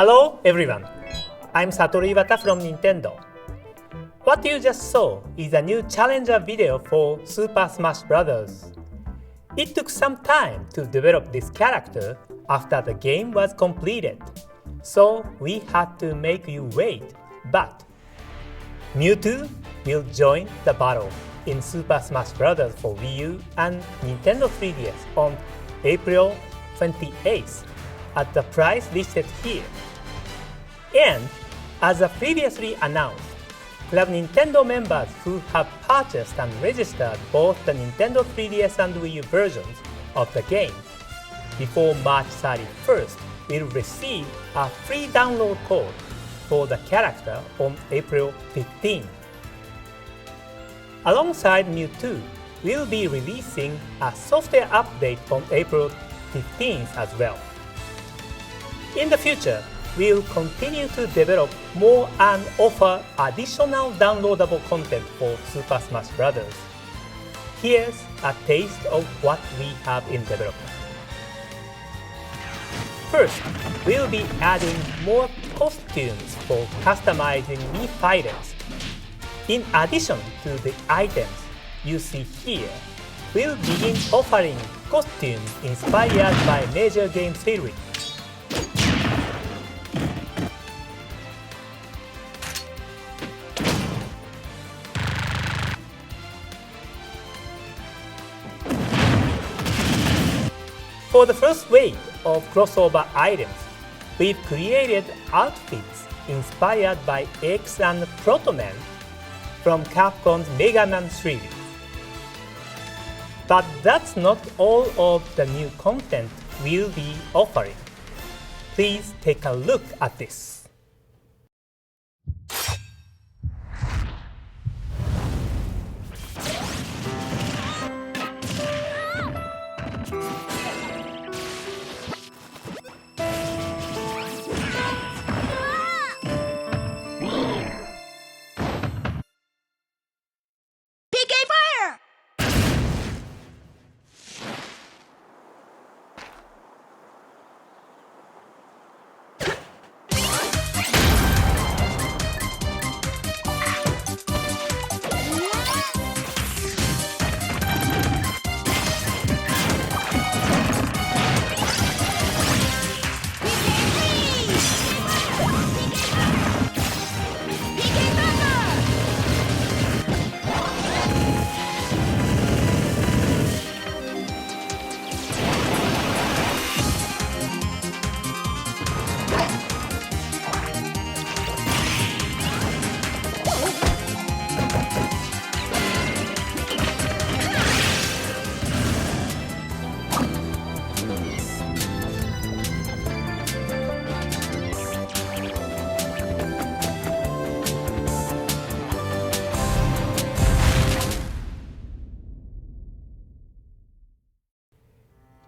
Hello everyone, I'm Satoru Iwata from Nintendo. What you just saw is a new challenger video for Super Smash Bros. It took some time to develop this character after the game was completed, so we had to make you wait, but Mewtwo will join the battle in Super Smash Bros. For Wii U and Nintendo 3DS on April 28th at the price listed here. And as previously announced, Club Nintendo members who have purchased and registered both the Nintendo 3DS and Wii U versions of the game before March 31st will receive a free download code for the character on April 15th. Alongside Mewtwo, we'll be releasing a software update on April 15th as well. In the future, we'll continue to develop more and offer additional downloadable content for Super Smash Bros. Here's a taste of what we have in development. First, we'll be adding more costumes for customizing Wii fighters. In addition to the items you see here, we'll begin offering costumes inspired by major game series. For the first wave of crossover items, we've created outfits inspired by X and Protoman from Capcom's Megami series. But that's not all of the new content we'll be offering. Please take a look at this.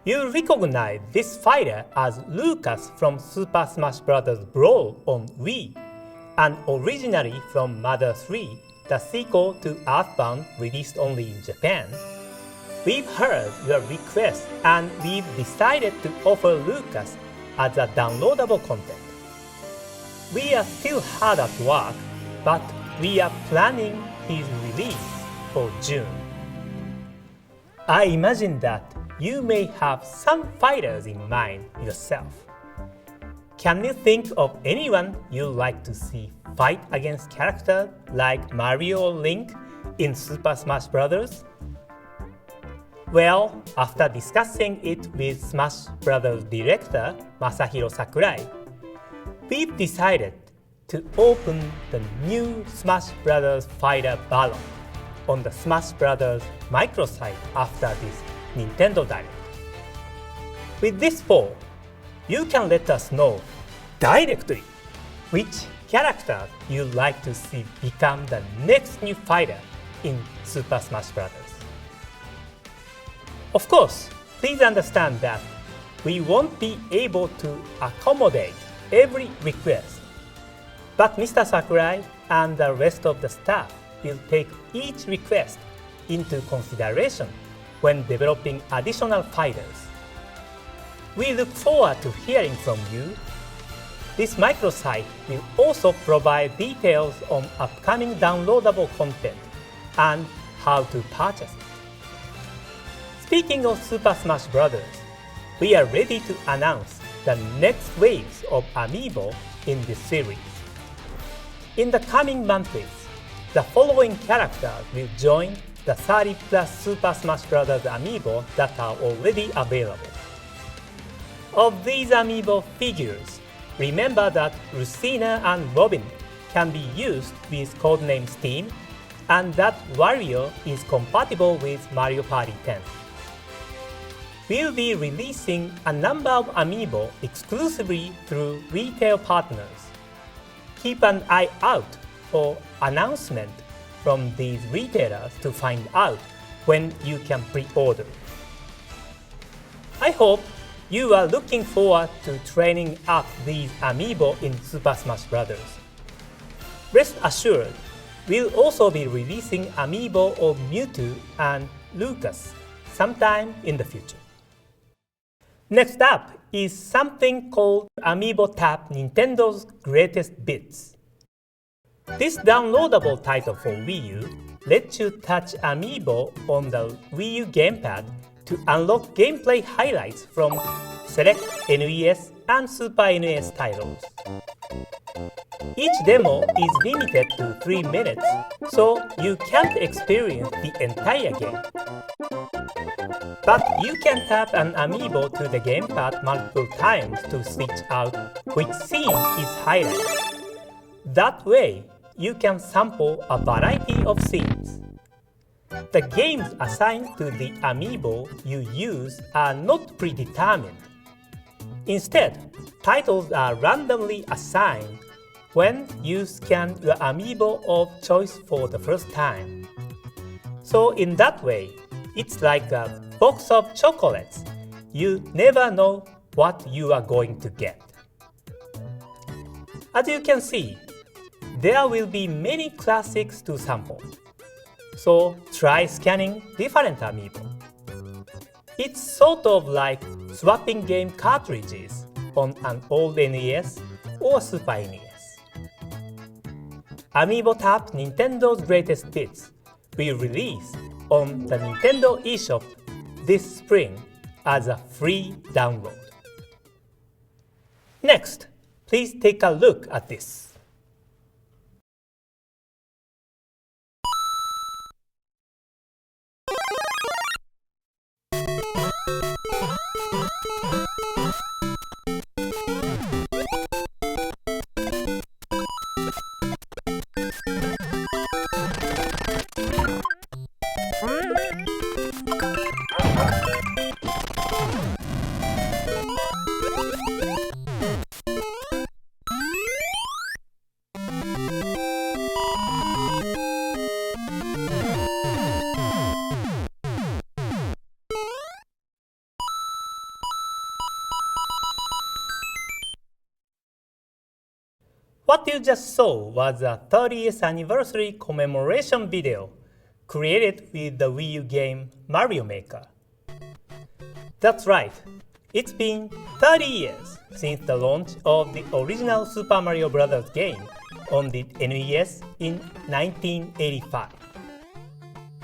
You recognize this fighter as Lucas from Super Smash Bros. Brawl on Wii, and originally from Mother 3, the sequel to Earthbound released only in Japan. We've heard your request and we've decided to offer Lucas as a downloadable content. We are still hard at work, but we are planning his release for June. I imagine that you may have some fighters in mind yourself. Can you think of anyone you'd like to see fight against characters like Mario or Link in Super Smash Bros.? Well, after discussing it with Smash Bros. Director Masahiro Sakurai, we've decided to open the new Smash Bros. Fighter Battle on the Smash Bros. Microsite after this Nintendo Direct. With this poll, you can let us know directly which character you'd like to see become the next new fighter in Super Smash Bros. Of course, please understand that we won't be able to accommodate every request, but Mr. Sakurai and the rest of the staff will take each request into consideration when developing additional fighters. We look forward to hearing from you. This microsite will also provide details on upcoming downloadable content and how to purchase it. Speaking of Super Smash Bros., we are ready to announce the next waves of amiibo in this series. In the coming months, the following characters will join the 30 plus Super Smash Bros. Amiibo that are already available. Of these amiibo figures, remember that Lucina and Robin can be used with codename S.T.E.A.M, and that Wario is compatible with Mario Party 10. We'll be releasing a number of amiibo exclusively through retail partners. Keep an eye out for announcements from these retailers to find out when you can pre-order. I hope you are looking forward to training up these amiibo in Super Smash Bros. Rest assured, we'll also be releasing amiibo of Mewtwo and Lucas sometime in the future. Next up is something called Amiibo Tap Nintendo's Greatest Bits. This downloadable title for Wii U lets you touch amiibo on the Wii U gamepad to unlock gameplay highlights from select NES and Super NES titles. Each demo is limited to 3 minutes, so you can't experience the entire game. But you can tap an amiibo to the gamepad multiple times to switch out which scene is highlighted. That way, you can sample a variety of scenes. The games assigned to the amiibo you use are not predetermined. Instead, titles are randomly assigned when you scan your amiibo of choice for the first time. So in that way, it's like a box of chocolates. You never know what you are going to get. As you can see, there will be many classics to sample. So try scanning different amiibo. It's sort of like swapping game cartridges on an old NES or Super NES. Amiibo Tap Nintendo's Greatest Bits will release on the Nintendo eShop this spring as a free download. Next, please take a look at this. What you just saw was a 30th anniversary commemoration video created with the Wii U game Mario Maker. That's right, it's been 30 years since the launch of the original Super Mario Bros. Game on the NES in 1985.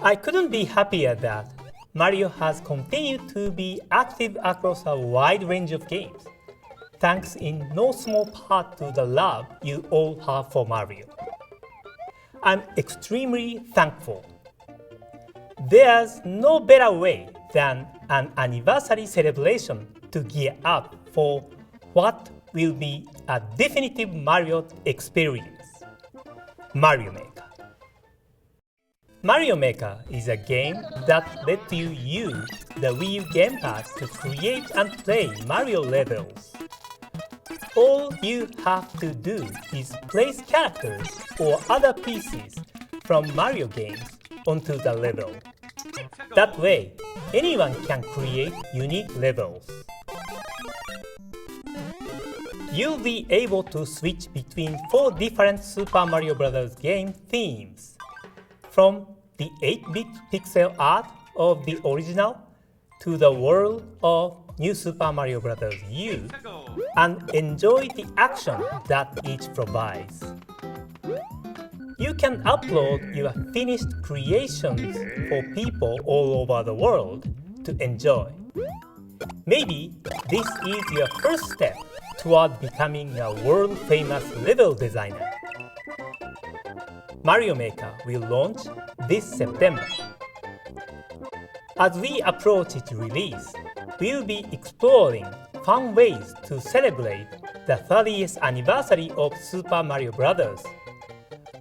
I couldn't be happier that Mario has continued to be active across a wide range of games, thanks in no small part to the love you all have for Mario. I'm extremely thankful. There's no better way than an anniversary celebration to gear up for what will be a definitive Mario experience. Mario Maker. Mario Maker is a game that lets you use the Wii U gamepad to create and play Mario levels. All you have to do is place characters or other pieces from Mario games onto the level. That way, anyone can create unique levels. You'll be able to switch between 4 different Super Mario Bros. Game themes, from the 8-bit pixel art of the original to the world of New Super Mario Bros. U and enjoy the action that each provides. You can upload your finished creations for people all over the world to enjoy. Maybe this is your first step toward becoming a world-famous level designer. Mario Maker will launch this September. As we approach its release, we'll be exploring fun ways to celebrate the 30th anniversary of Super Mario Bros.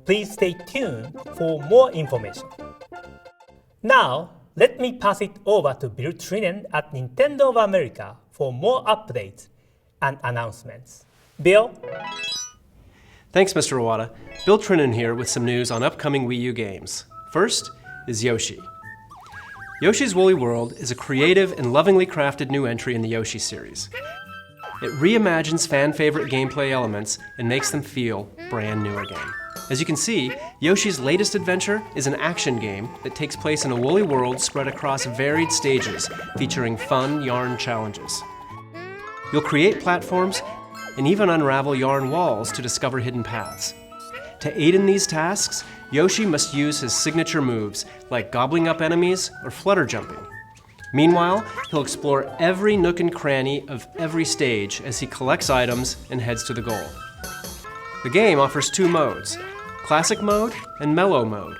Please stay tuned for more information. Now, let me pass it over to Bill Trinan at Nintendo of America for more updates and announcements. Bill? Thanks, Mr. Iwata. Bill Trinan here with some news on upcoming Wii U games. First is Yoshi. Yoshi's Woolly World is a creative and lovingly crafted new entry in the Yoshi series. It reimagines fan-favorite gameplay elements and makes them feel brand new again. As you can see, Yoshi's latest adventure is an action game that takes place in a woolly world spread across varied stages, featuring fun yarn challenges. You'll create platforms and even unravel yarn walls to discover hidden paths. To aid in these tasks, Yoshi must use his signature moves, like gobbling up enemies or flutter jumping. Meanwhile, he'll explore every nook and cranny of every stage as he collects items and heads to the goal. The game offers two modes, Classic Mode and Mellow Mode.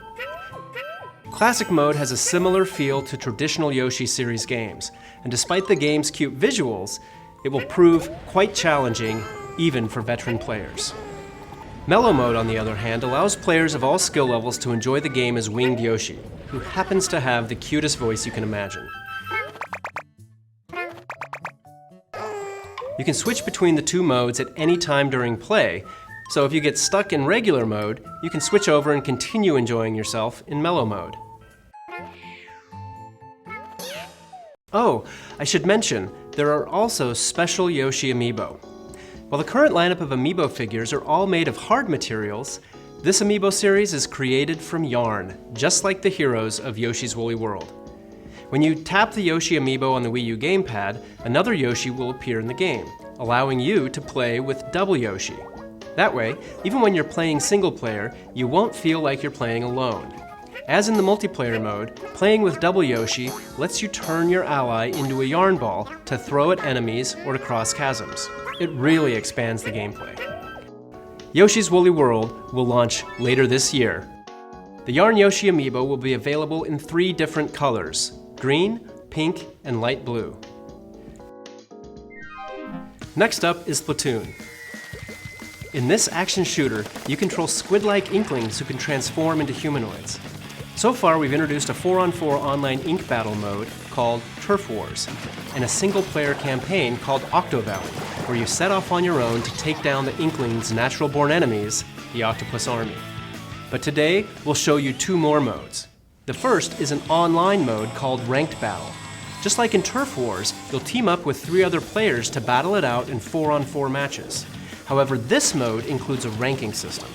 Classic Mode has a similar feel to traditional Yoshi series games, and despite the game's cute visuals, it will prove quite challenging even for veteran players. Mellow Mode, on the other hand, allows players of all skill levels to enjoy the game as Winged Yoshi, who happens to have the cutest voice you can imagine. You can switch between the two modes at any time during play, so if you get stuck in regular mode, you can switch over and continue enjoying yourself in Mellow Mode. Oh, I should mention, there are also special Yoshi amiibo. While the current lineup of amiibo figures are all made of hard materials, this amiibo series is created from yarn, just like the heroes of Yoshi's Woolly World. When you tap the Yoshi amiibo on the Wii U gamepad, another Yoshi will appear in the game, allowing you to play with double Yoshi. That way, even when you're playing single player, you won't feel like you're playing alone. As in the multiplayer mode, playing with double Yoshi lets you turn your ally into a yarn ball to throw at enemies or to cross chasms. It really expands the gameplay. Yoshi's Woolly World will launch later this year. The Yarn Yoshi amiibo will be available in 3 different colors: green, pink, and light blue. Next up is Splatoon. In this action shooter, you control squid-like inklings who can transform into humanoids. So far, we've introduced a 4-on-4 online ink battle mode called Turf Wars, and a single-player campaign called Octodad, where you set off on your own to take down the inklings' natural-born enemies, the Octopus Army. But today, we'll show you 2 more modes. The first is an online mode called Ranked Battle. Just like in Turf Wars, you'll team up with 3 other players to battle it out in 4-on-4 matches. However, this mode includes a ranking system.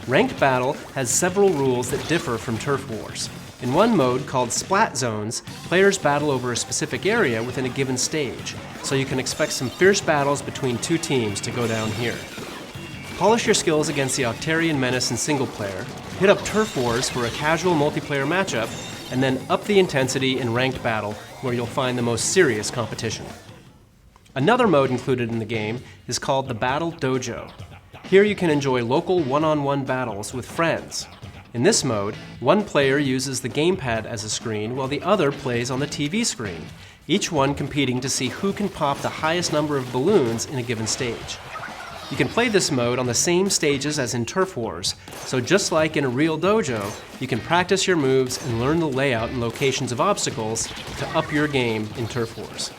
Ranked Battle has several rules that differ from Turf Wars. In one mode, called Splat Zones, players battle over a specific area within a given stage, so you can expect some fierce battles between 2 teams to go down here. Polish your skills against the Octarian Menace in single player, hit up Turf Wars for a casual multiplayer matchup, and then up the intensity in Ranked Battle, where you'll find the most serious competition. Another mode included in the game is called the Battle Dojo. Here you can enjoy local one-on-one battles with friends. In this mode, one player uses the gamepad as a screen while the other plays on the TV screen, each one competing to see who can pop the highest number of balloons in a given stage. You can play this mode on the same stages as in Turf Wars, so just like in a real dojo, you can practice your moves and learn the layout and locations of obstacles to up your game in Turf Wars.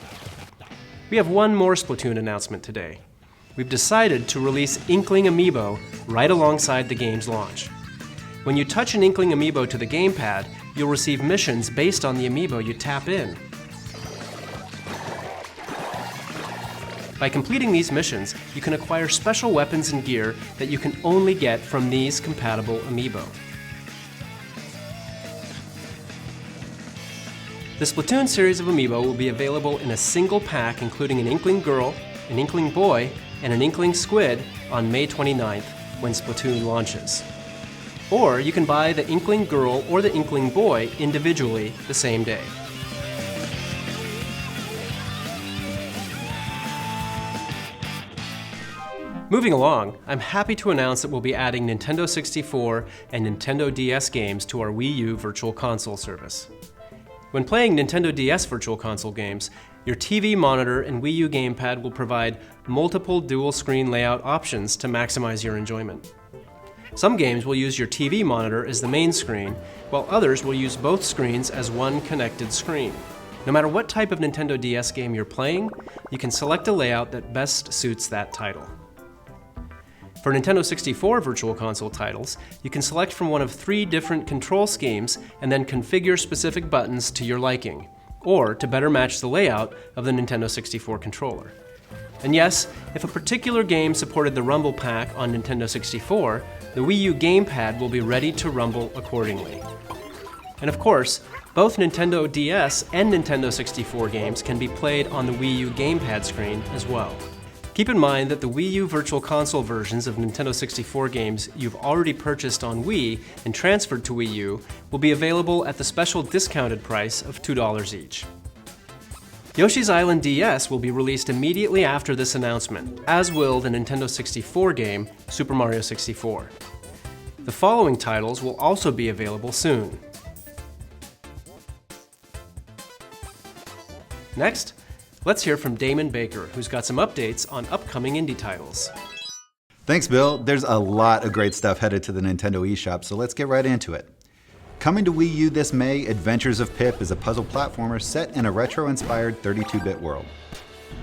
We have one more Splatoon announcement today. We've decided to release Inkling Amiibo right alongside the game's launch. When you touch an Inkling Amiibo to the gamepad, you'll receive missions based on the Amiibo you tap in. By completing these missions, you can acquire special weapons and gear that you can only get from these compatible Amiibo. The Splatoon series of Amiibo will be available in a single pack including an Inkling Girl, an Inkling Boy, and an Inkling Squid on May 29th when Splatoon launches. Or you can buy the Inkling Girl or the Inkling Boy individually the same day. Moving along, I'm happy to announce that we'll be adding Nintendo 64 and Nintendo DS games to our Wii U Virtual Console service. When playing Nintendo DS Virtual Console games, your TV monitor and Wii U gamepad will provide multiple dual-screen layout options to maximize your enjoyment. Some games will use your TV monitor as the main screen, while others will use both screens as one connected screen. No matter what type of Nintendo DS game you're playing, you can select a layout that best suits that title. For Nintendo 64 Virtual Console titles, you can select from one of 3 different control schemes and then configure specific buttons to your liking, or to better match the layout of the Nintendo 64 controller. And yes, if a particular game supported the Rumble Pack on Nintendo 64, the Wii U gamepad will be ready to rumble accordingly. And of course, both Nintendo DS and Nintendo 64 games can be played on the Wii U gamepad screen as well. Keep in mind that the Wii U Virtual Console versions of Nintendo 64 games you've already purchased on Wii and transferred to Wii U will be available at the special discounted price of $2 each. Yoshi's Island DS will be released immediately after this announcement, as will the Nintendo 64 game, Super Mario 64. The following titles will also be available soon. Next, let's hear from Damon Baker, who's got some updates on upcoming indie titles. Thanks, Bill. There's a lot of great stuff headed to the Nintendo eShop, so let's get right into it. Coming to Wii U this May, Adventures of Pip is a puzzle platformer set in a retro-inspired 32-bit world.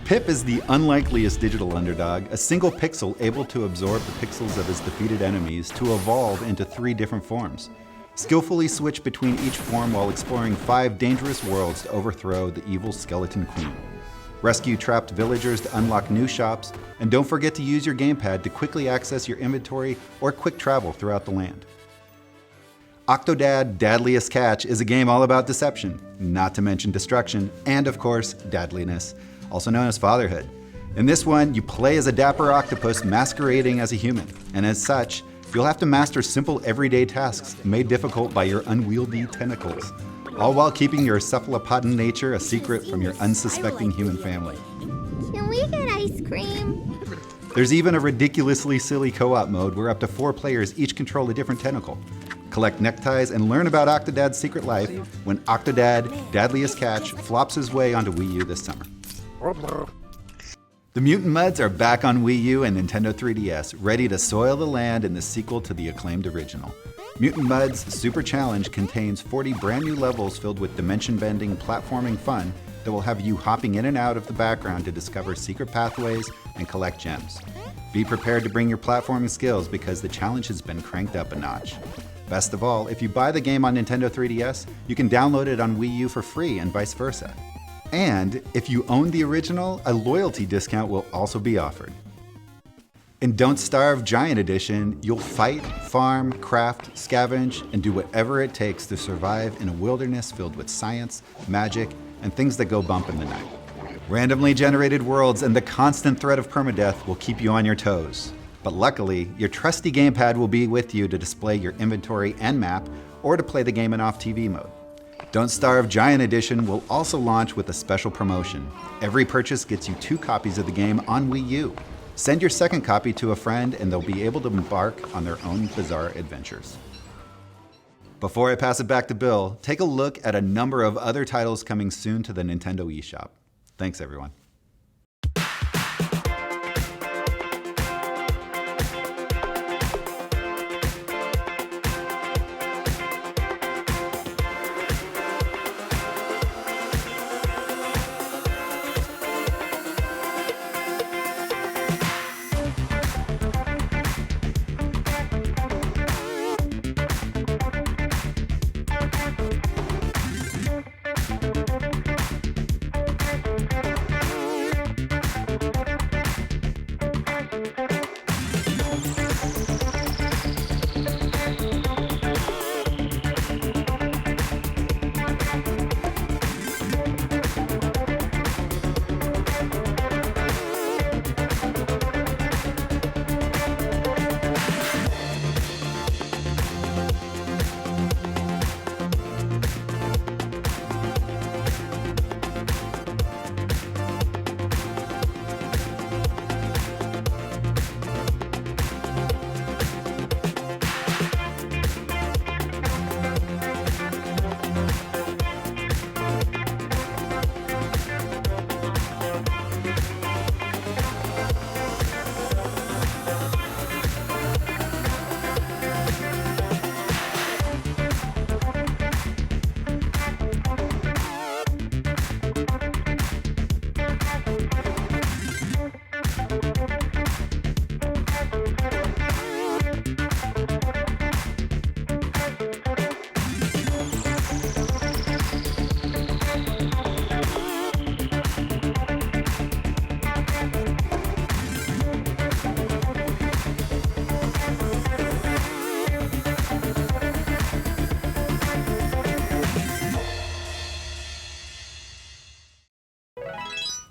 Pip is the unlikeliest digital underdog, a single pixel able to absorb the pixels of his defeated enemies to evolve into 3 different forms. Skillfully switch between each form while exploring 5 dangerous worlds to overthrow the evil Skeleton Queen. Rescue trapped villagers to unlock new shops, and don't forget to use your gamepad to quickly access your inventory or quick travel throughout the land. Octodad, Dadliest Catch is a game all about deception, not to mention destruction, and of course, dadliness, also known as fatherhood. In this one, you play as a dapper octopus masquerading as a human, and as such, you'll have to master simple everyday tasks made difficult by your unwieldy tentacles, all while keeping your cephalopodin nature a secret from your unsuspecting human family. Can we get ice cream? There's even a ridiculously silly co-op mode where up to 4 players each control a different tentacle. Collect neckties and learn about Octodad's secret life when Octodad, Dadliest Catch, flops his way onto Wii U this summer. The Mutant Muds are back on Wii U and Nintendo 3DS, ready to soil the land in the sequel to the acclaimed original. Mutant Muds Super Challenge contains 40 brand new levels filled with dimension-bending, platforming fun that will have you hopping in and out of the background to discover secret pathways and collect gems. Be prepared to bring your platforming skills because the challenge has been cranked up a notch. Best of all, if you buy the game on Nintendo 3DS, you can download it on Wii U for free and vice versa. And if you own the original, a loyalty discount will also be offered. In Don't Starve Giant Edition, you'll fight, farm, craft, scavenge, and do whatever it takes to survive in a wilderness filled with science, magic, and things that go bump in the night. Randomly generated worlds and the constant threat of permadeath will keep you on your toes. But luckily, your trusty gamepad will be with you to display your inventory and map, or to play the game in off-TV mode. Don't Starve Giant Edition will also launch with a special promotion. Every purchase gets you 2 copies of the game on Wii U. Send your second copy to a friend and they'll be able to embark on their own bizarre adventures. Before I pass it back to Bill, take a look at a number of other titles coming soon to the Nintendo eShop. Thanks, everyone.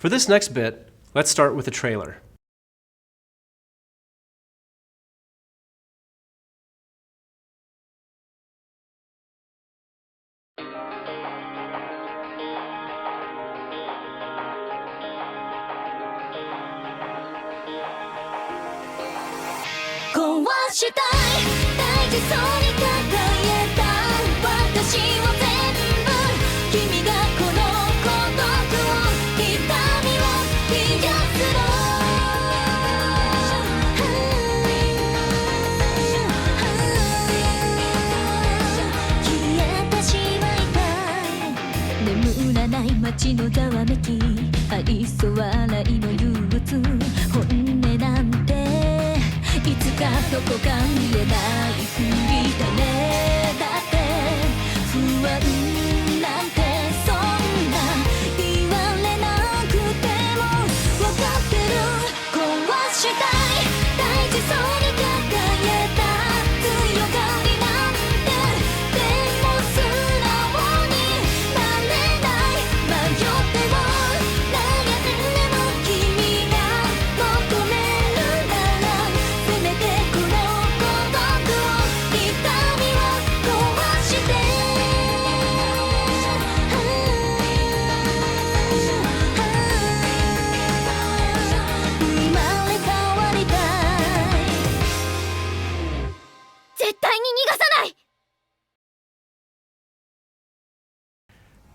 For this next bit, let's start with a trailer.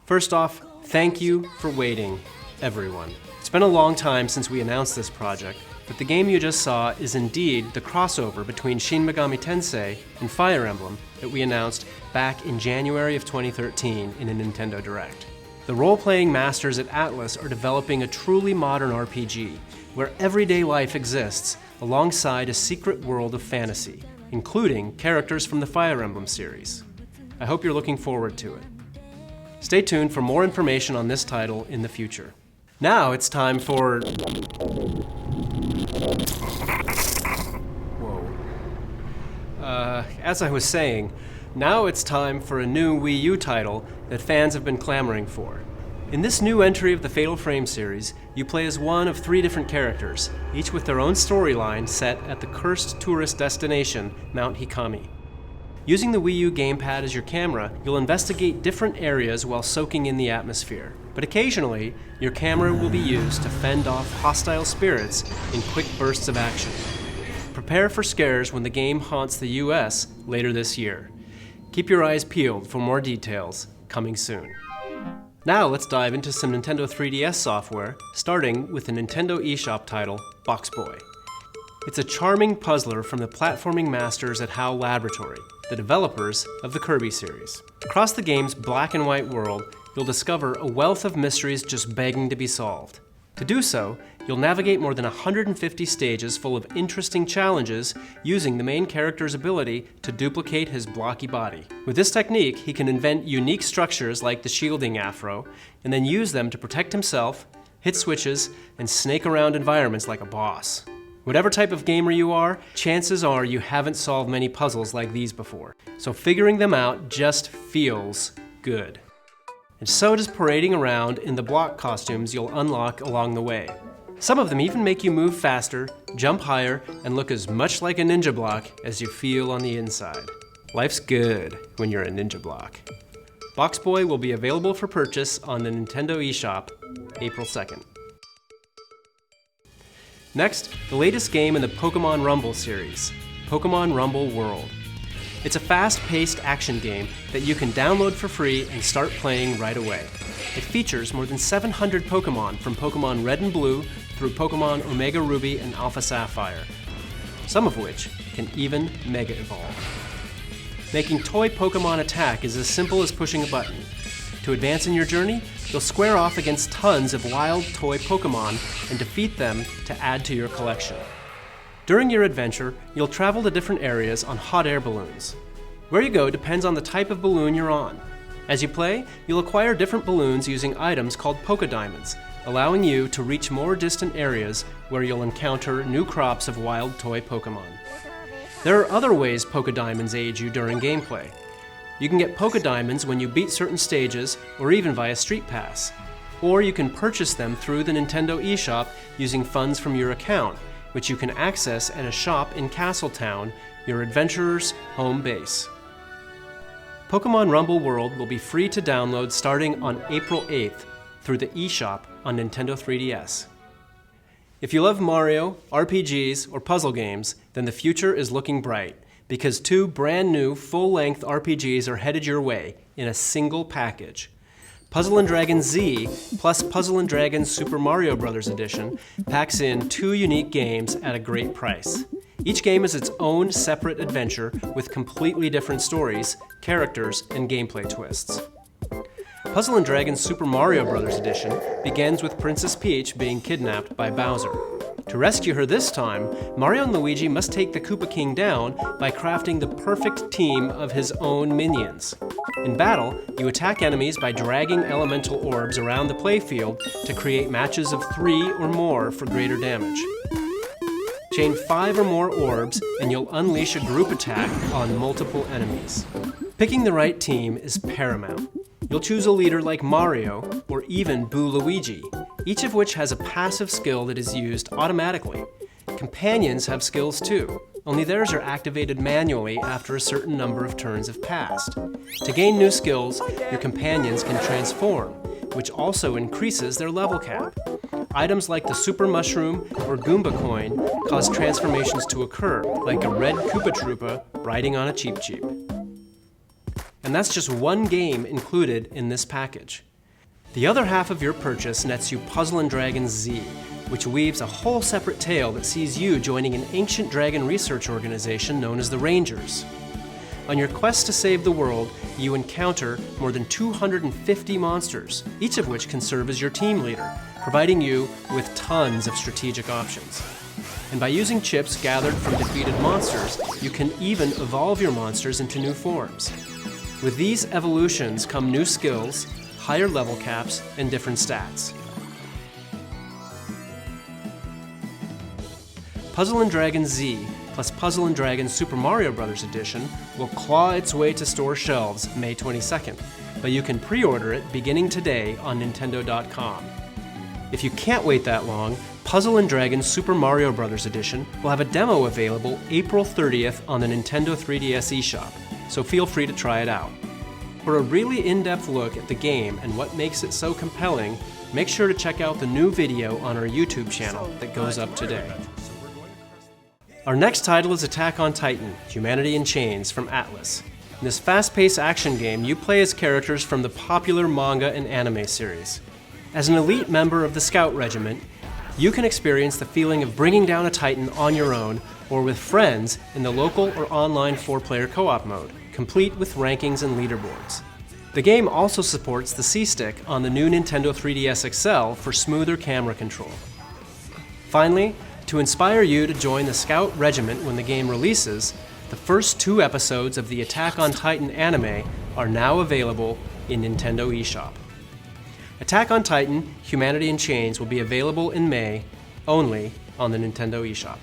First off, thank you for waiting, everyone. It's been a long time since we announced this project, but the game you just saw is indeed the crossover between Shin Megami Tensei and Fire Emblem that we announced back in January of 2013 in a Nintendo Direct. The role-playing masters at Atlus are developing a truly modern RPG, where everyday life exists alongside a secret world of fantasy, including characters from the Fire Emblem series. I hope you're looking forward to it. Stay tuned for more information on this title in the future. Now it's time for... As I was saying, now it's time for a new Wii U title that fans have been clamoring for. In this new entry of the Fatal Frame series, you play as one of 3 different characters, each with their own storyline set at the cursed tourist destination, Mount Hikami. Using the Wii U gamepad as your camera, you'll investigate different areas while soaking in the atmosphere. But occasionally, your camera will be used to fend off hostile spirits in quick bursts of action. Prepare for scares when the game haunts the US later this year. Keep your eyes peeled for more details, coming soon. Now let's dive into some Nintendo 3DS software, starting with the Nintendo eShop title, BOXBOY. It's a charming puzzler from the platforming masters at HAL Laboratory, the developers of the Kirby series. Across the game's black and white world, you'll discover a wealth of mysteries just begging to be solved. To do so, you'll navigate more than 150 stages full of interesting challenges using the main character's ability to duplicate his blocky body. With this technique, he can invent unique structures like the shielding afro, and then use them to protect himself, hit switches, and snake around environments like a boss. Whatever type of gamer you are, chances are you haven't solved many puzzles like these before, so figuring them out just feels good. And so does parading around in the block costumes you'll unlock along the way. Some of them even make you move faster, jump higher, and look as much like a ninja block as you feel on the inside. Life's good when you're a ninja block. BOXBOY will be available for purchase on the Nintendo eShop April 2nd. Next, the latest game in the Pokemon Rumble series, Pokemon Rumble World. It's a fast-paced action game that you can download for free and start playing right away. It features more than 700 Pokemon from Pokemon Red and Blue through Pokemon Omega Ruby and Alpha Sapphire, some of which can even Mega Evolve. Making toy Pokemon attack is as simple as pushing a button. To advance in your journey, you'll square off against tons of wild toy Pokemon and defeat them to add to your collection. During your adventure, you'll travel to different areas on hot air balloons. Where you go depends on the type of balloon you're on. As you play, you'll acquire different balloons using items called Poké Diamonds, allowing you to reach more distant areas where you'll encounter new crops of wild toy Pokemon. There are other ways Poké Diamonds aid you during gameplay. You can get Poké Diamonds when you beat certain stages or even via StreetPass. or you can purchase them through the Nintendo eShop using funds from your account, which you can access at a shop in Castletown, your adventurer's home base. Pokemon Rumble World will be free to download starting on April 8th through the eShop on Nintendo 3DS. If you love Mario, RPGs, or puzzle games, then the future is looking bright, because 2 brand new full-length RPGs are headed your way in a single package. Puzzle & Dragon Z plus Puzzle & Dragon Super Mario Bros. Edition packs in 2 unique games at a great price. Each game is its own separate adventure with completely different stories, characters, and gameplay twists. Puzzle & Dragon Super Mario Bros. Edition begins with Princess Peach being kidnapped by Bowser. To rescue her this time, Mario and Luigi must take the Koopa King down by crafting the perfect team of his own minions. In battle, you attack enemies by dragging elemental orbs around the playfield to create matches of 3 or more for greater damage. Chain 5 or more orbs and you'll unleash a group attack on multiple enemies. Picking the right team is paramount. You'll choose a leader like Mario or even Boo Luigi, each of which has a passive skill that is used automatically. Companions have skills too, only theirs are activated manually after a certain number of turns have passed. To gain new skills, your companions can transform, which also increases their level cap. Items like the Super Mushroom or Goomba Coin cause transformations to occur, like a red Koopa Troopa riding on a Cheep Cheep. And that's just one game included in this package. The other half of your purchase nets you Puzzle & Dragon Z, which weaves a whole separate tale that sees you joining an ancient dragon research organization known as the Rangers. On your quest to save the world, you encounter more than 250 monsters, each of which can serve as your team leader, providing you with tons of strategic options. And by using chips gathered from defeated monsters, you can even evolve your monsters into new forms. With these evolutions come new skills, higher level caps, and different stats. Puzzle & Dragon Z plus Puzzle & Dragon Super Mario Bros. Edition will claw its way to store shelves May 22nd, but you can pre-order it beginning today on Nintendo.com. If you can't wait that long, Puzzle & Dragon Super Mario Bros. Edition will have a demo available April 30th on the Nintendo 3DS eShop, so feel free to try it out. For a really in-depth look at the game and what makes it so compelling, make sure to check out the new video on our YouTube channel that goes up today. Our next title is Attack on Titan: Humanity in Chains from Atlus. In this fast-paced action game, you play as characters from the popular manga and anime series. As an elite member of the Scout Regiment, you can experience the feeling of bringing down a Titan on your own or with friends in the local or online 4-player co-op mode, complete with rankings and leaderboards. The game also supports the C-Stick on the new Nintendo 3DS XL for smoother camera control. Finally, to inspire you to join the Scout Regiment when the game releases, the first 2 episodes of the Attack on Titan anime are now available in Nintendo eShop. Attack on Titan: Humanity in Chains will be available in May, only on the Nintendo eShop.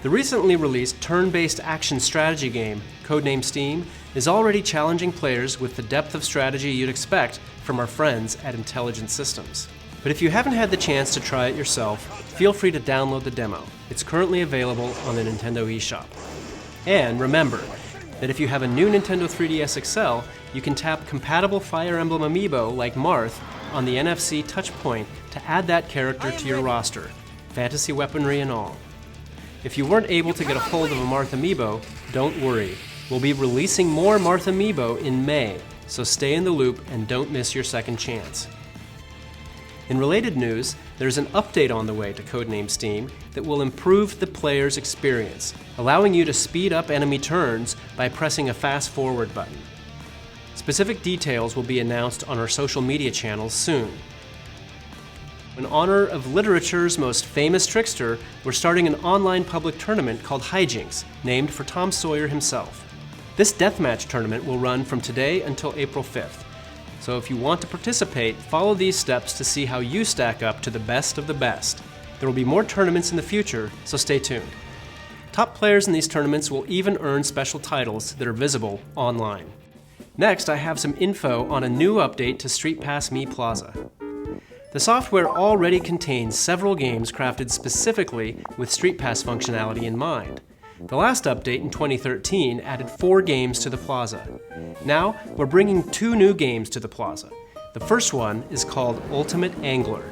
The recently released turn-based action strategy game, codenamed S.T.E.A.M, is already challenging players with the depth of strategy you'd expect from our friends at Intelligent Systems. But if you haven't had the chance to try it yourself, feel free to download the demo. It's currently available on the Nintendo eShop. And remember that if you have a new Nintendo 3DS XL, you can tap compatible Fire Emblem amiibo like Marth on the NFC touchpoint to add that character to your roster, fantasy weaponry and all. If you weren't able to get a hold of a Marth amiibo, don't worry. We'll be releasing more Marth amiibo in May, so stay in the loop and don't miss your second chance. In related news, there's an update on the way to codenamed S.T.E.A.M that will improve the player's experience, allowing you to speed up enemy turns by pressing a fast-forward button. Specific details will be announced on our social media channels soon. In honor of literature's most famous trickster, we're starting an online public tournament called Hijinks, named for Tom Sawyer himself. This deathmatch tournament will run from today until April 5th. So if you want to participate, follow these steps to see how you stack up to the best of the best. There will be more tournaments in the future, so stay tuned. Top players in these tournaments will even earn special titles that are visible online. Next, I have some info on a new update to StreetPass Me Plaza. The software already contains several games crafted specifically with StreetPass functionality in mind. The last update in 2013 added 4 games to the Plaza. Now, we're bringing 2 new games to the Plaza. The first one is called Ultimate Angler.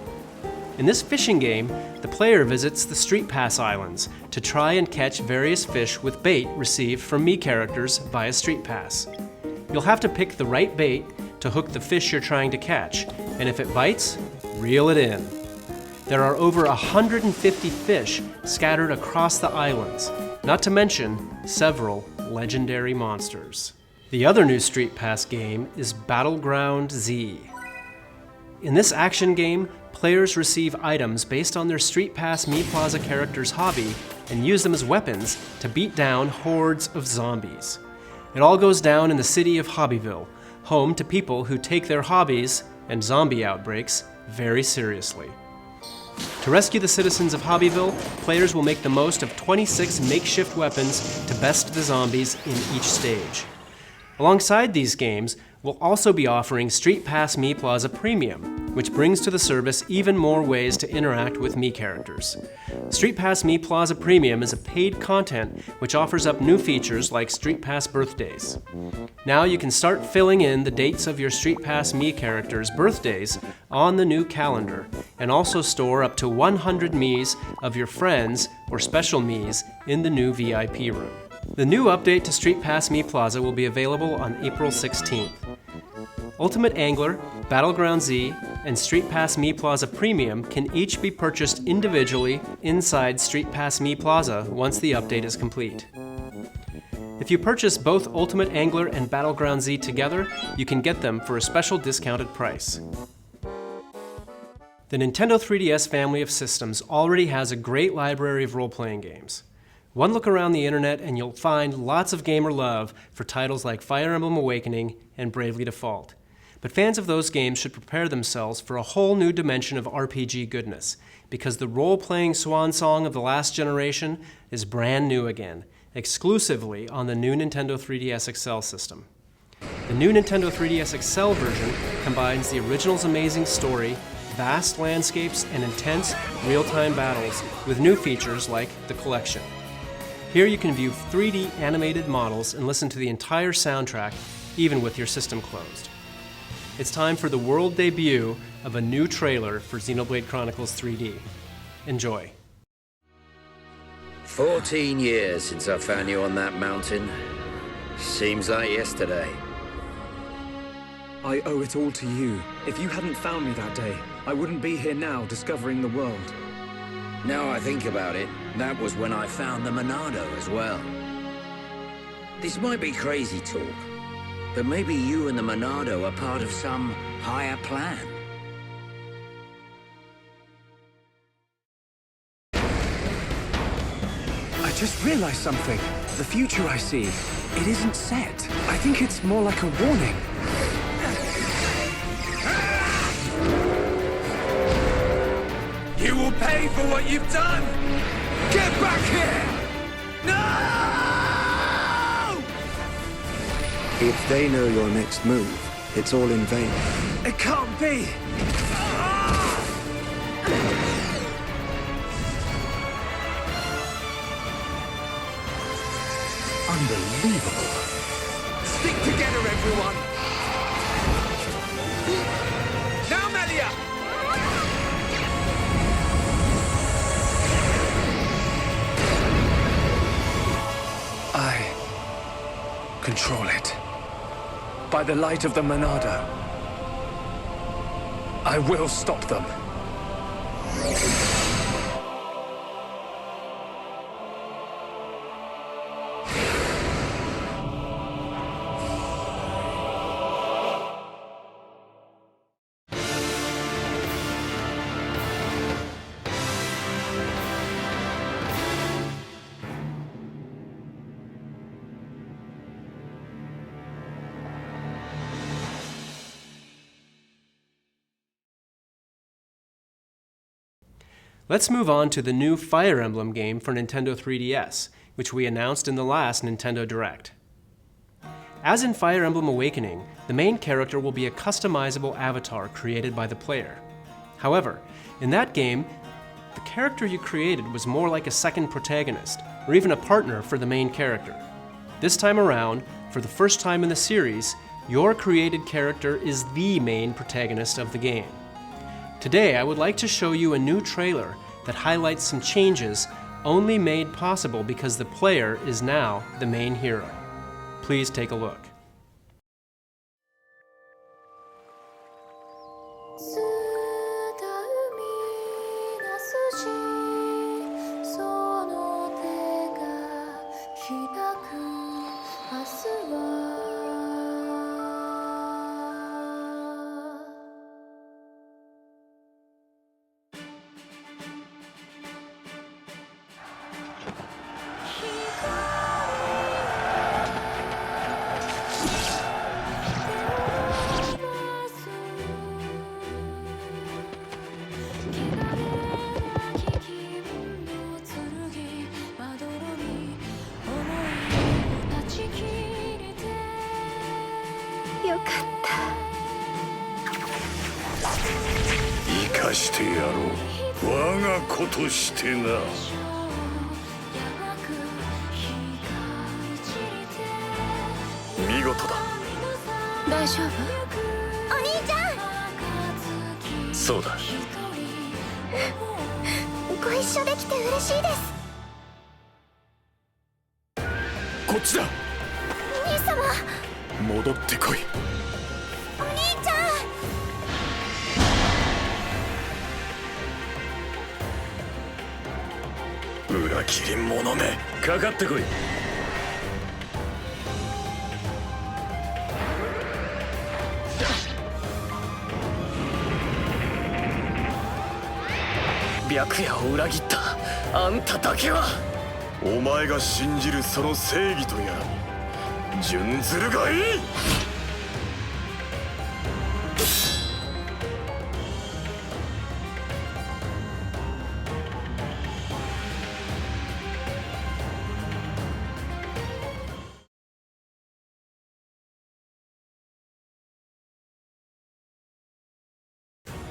In this fishing game, the player visits the StreetPass Islands to try and catch various fish with bait received from Mii characters via StreetPass. You'll have to pick the right bait to hook the fish you're trying to catch, and if it bites, reel it in. There are over 150 fish scattered across the islands, not to mention several legendary monsters. The other new StreetPass game is Battleground Z. In this action game, players receive items based on their StreetPass Mii Plaza character's hobby and use them as weapons to beat down hordes of zombies. It all goes down in the city of Hobbyville, home to people who take their hobbies and zombie outbreaks very seriously. To rescue the citizens of Hobbyville, players will make the most of 26 makeshift weapons to best the zombies in each stage. Alongside these games, we'll also be offering StreetPass Mii Plaza Premium, which brings to the service even more ways to interact with Mii characters. StreetPass Mii Plaza Premium is a paid content which offers up new features like StreetPass Birthdays. Now you can start filling in the dates of your StreetPass Mii characters' birthdays on the new calendar, and also store up to 100 Miis of your friends or special Miis in the new VIP room. The new update to StreetPass Mii Plaza will be available on April 16th. Ultimate Angler, Battleground Z, and StreetPass Mii Plaza Premium can each be purchased individually inside StreetPass Mii Plaza once the update is complete. If you purchase both Ultimate Angler and Battleground Z together, you can get them for a special discounted price. The Nintendo 3DS family of systems already has a great library of role-playing games. One look around the internet and you'll find lots of gamer love for titles like Fire Emblem Awakening and Bravely Default. But fans of those games should prepare themselves for a whole new dimension of RPG goodness, because the role-playing swan song of the last generation is brand new again, exclusively on the new Nintendo 3DS XL system. The new Nintendo 3DS XL version combines the original's amazing story, vast landscapes, and intense real-time battles with new features like the Collection. Here you can view 3D animated models and listen to the entire soundtrack, even with your system closed. It's time for the world debut of a new trailer for Xenoblade Chronicles 3D. Enjoy. 14 years since I found you on that mountain. Seems like yesterday. I owe it all to you. If you hadn't found me that day, I wouldn't be here now discovering the world. Now I think about it, that was when I found the Monado as well. This might be crazy talk, but maybe you and the Monado are part of some higher plan. I just realized something. The future I see, it isn't set. I think it's more like a warning. You will pay for what you've done! Get back here! No! If they know your next move, it's all in vain. It can't be! Unbelievable. Stick together, everyone! Now, Melia! I control it. By the light of the Monado, I will stop them. Let's move on to the new Fire Emblem game for Nintendo 3DS, which we announced in the last Nintendo Direct. As in Fire Emblem Awakening, the main character will be a customizable avatar created by the player. However, in that game, the character you created was more like a second protagonist, or even a partner for the main character. This time around, for the first time in the series, your created character is the main protagonist of the game. Today, I would like to show you a new trailer that highlights some changes only made possible because the player is now the main hero. Please take a look.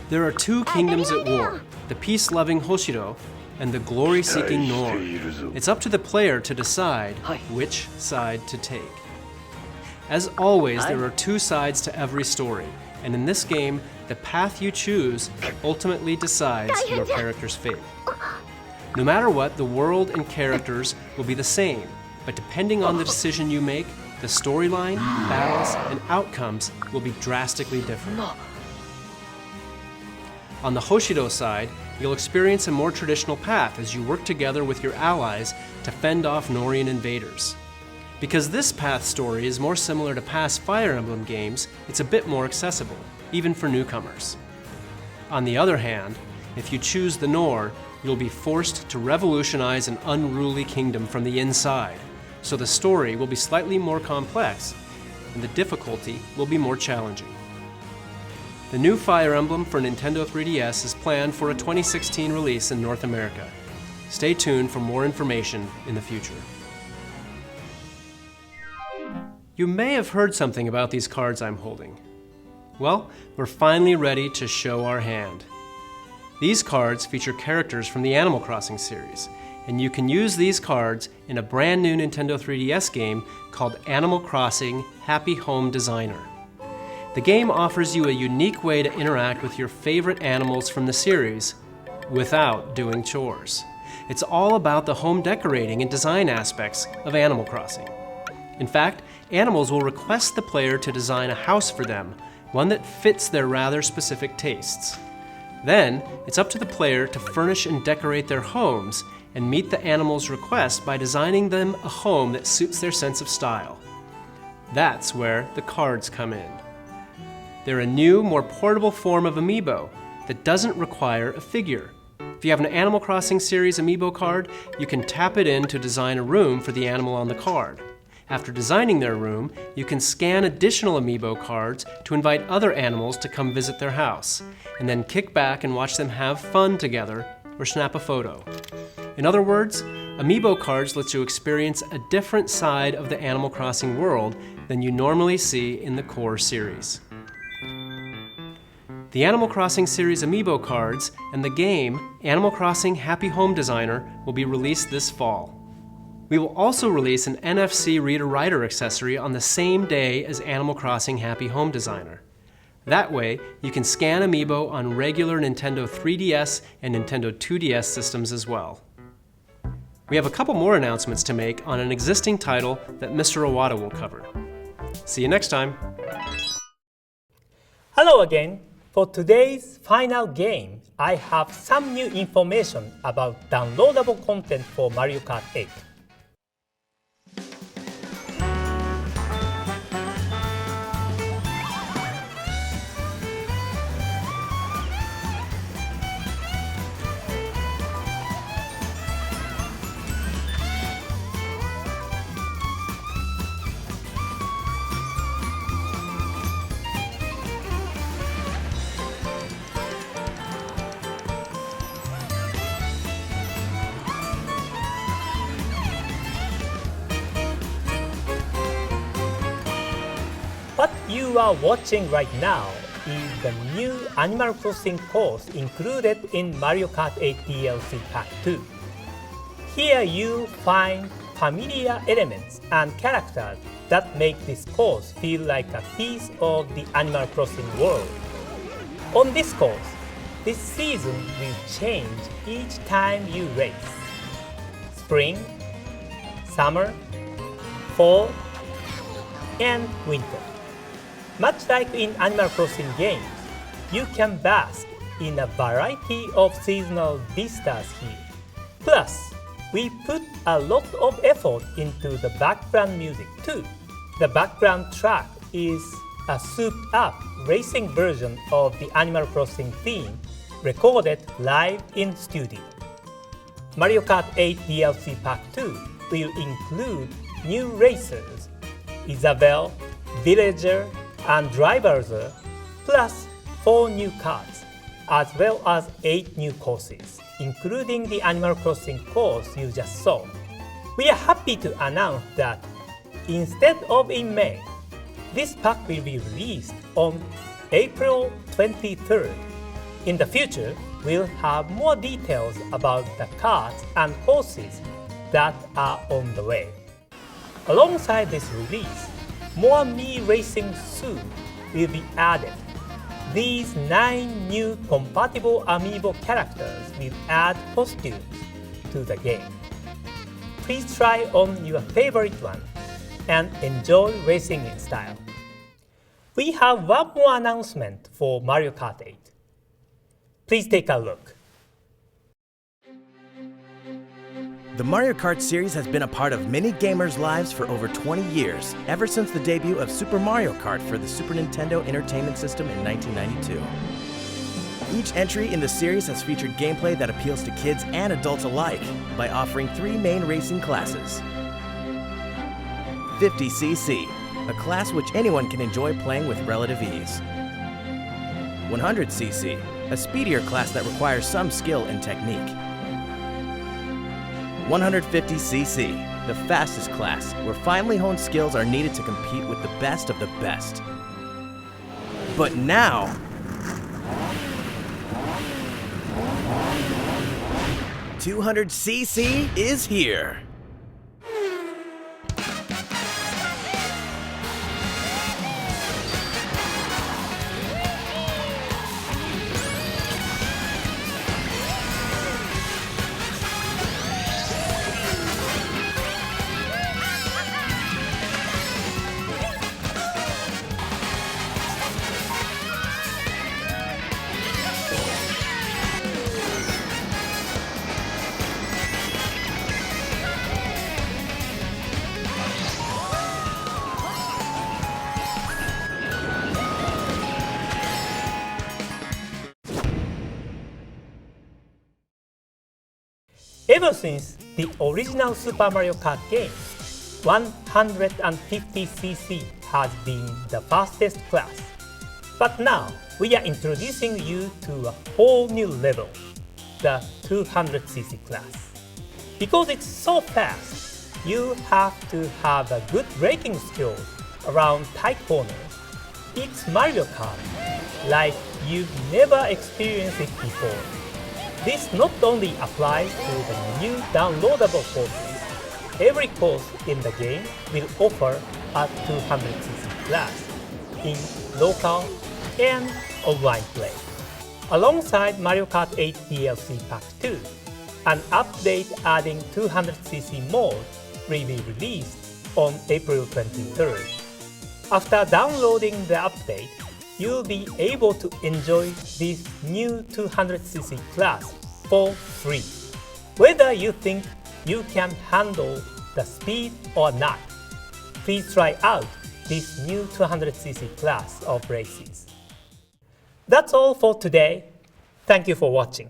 There are two kingdoms at war, the peace-loving Hoshiro and the glory-seeking Nor. It's up to the player to decide which side to take. As always, there are two sides to every story, and in this game, the path you choose ultimately decides your character's fate. No matter what, the world and characters will be the same, but depending on the decision you make, the storyline, battles, and outcomes will be drastically different. On the Hoshiro side, you'll experience a more traditional path as you work together with your allies to fend off Norian invaders. Because this path story is more similar to past Fire Emblem games, it's a bit more accessible, even for newcomers. On the other hand, if you choose the Nor, you'll be forced to revolutionize an unruly kingdom from the inside, so the story will be slightly more complex, and the difficulty will be more challenging. The new Fire Emblem for Nintendo 3DS is planned for a 2016 release in North America. Stay tuned for more information in the future. You may have heard something about these cards I'm holding. Well, we're finally ready to show our hand. These cards feature characters from the Animal Crossing series, and you can use these cards in a brand new Nintendo 3DS game called Animal Crossing Happy Home Designer. The game offers you a unique way to interact with your favorite animals from the series without doing chores. It's all about the home decorating and design aspects of Animal Crossing. In fact, animals will request the player to design a house for them, one that fits their rather specific tastes. Then, it's up to the player to furnish and decorate their homes and meet the animals' request by designing them a home that suits their sense of style. That's where the cards come in. They're a new, more portable form of amiibo that doesn't require a figure. If you have an Animal Crossing series amiibo card, you can tap it in to design a room for the animal on the card. After designing their room, you can scan additional amiibo cards to invite other animals to come visit their house, and then kick back and watch them have fun together or snap a photo. In other words, amiibo cards let you experience a different side of the Animal Crossing world than you normally see in the core series. the Animal Crossing series amiibo cards, and the game Animal Crossing Happy Home Designer will be released this fall. We will also release an NFC reader-writer accessory on the same day as Animal Crossing Happy Home Designer. That way, you can scan amiibo on regular Nintendo 3DS and Nintendo 2DS systems as well. We have a couple more announcements to make on an existing title that Mr. Iwata will cover. See you next time! Hello again! For today's final game, I have some new information about downloadable content for Mario Kart 8. What you are watching right now is the new Animal Crossing course included in Mario Kart 8 DLC Pack 2. Here you find familiar elements and characters that make this course feel like a piece of the Animal Crossing world. On this course, this season will change each time you race. Spring, summer, fall, and winter. Much like in Animal Crossing games, you can bask in a variety of seasonal vistas here. Plus, we put a lot of effort into the background music too. The background track is a souped-up racing version of the Animal Crossing theme recorded live in studio. Mario Kart 8 DLC Pack 2 will include new racers, Isabelle, Villager, and Drivers, plus 4 new cards, as well as 8 new courses, including the Animal Crossing course you just saw. We are happy to announce that instead of in May, this pack will be released on April 23rd. In the future, we'll have more details about the cards and courses that are on the way. Alongside this release, more Mii Racing soon will be added. These 9 new compatible amiibo characters will add costumes to the game. Please try on your favorite one and enjoy racing in style. We have one more announcement for Mario Kart 8. Please take a look. The Mario Kart series has been a part of many gamers' lives for over 20 years, ever since the debut of Super Mario Kart for the Super Nintendo Entertainment System in 1992. Each entry in the series has featured gameplay that appeals to kids and adults alike by offering 3 main racing classes. 50cc, a class which anyone can enjoy playing with relative ease. 100cc, a speedier class that requires some skill and technique. 150cc, the fastest class, where finely honed skills are needed to compete with the best of the best. But now, 200cc is here. Ever since the original Super Mario Kart game, 150cc has been the fastest class. But now, we are introducing you to a whole new level, the 200cc class. Because it's so fast, you have to have a good braking skill around tight corners. It's Mario Kart, like you've never experienced it before. This not only applies to the new downloadable courses. Every course in the game will offer a 200cc class in local and online play. Alongside Mario Kart 8 DLC Pack 2, an update adding 200cc mode will be released on April 23rd. After downloading the update, you'll be able to enjoy this new 200cc class for free. Whether you think you can handle the speed or not, please try out this new 200cc class of races. That's all for today. Thank you for watching.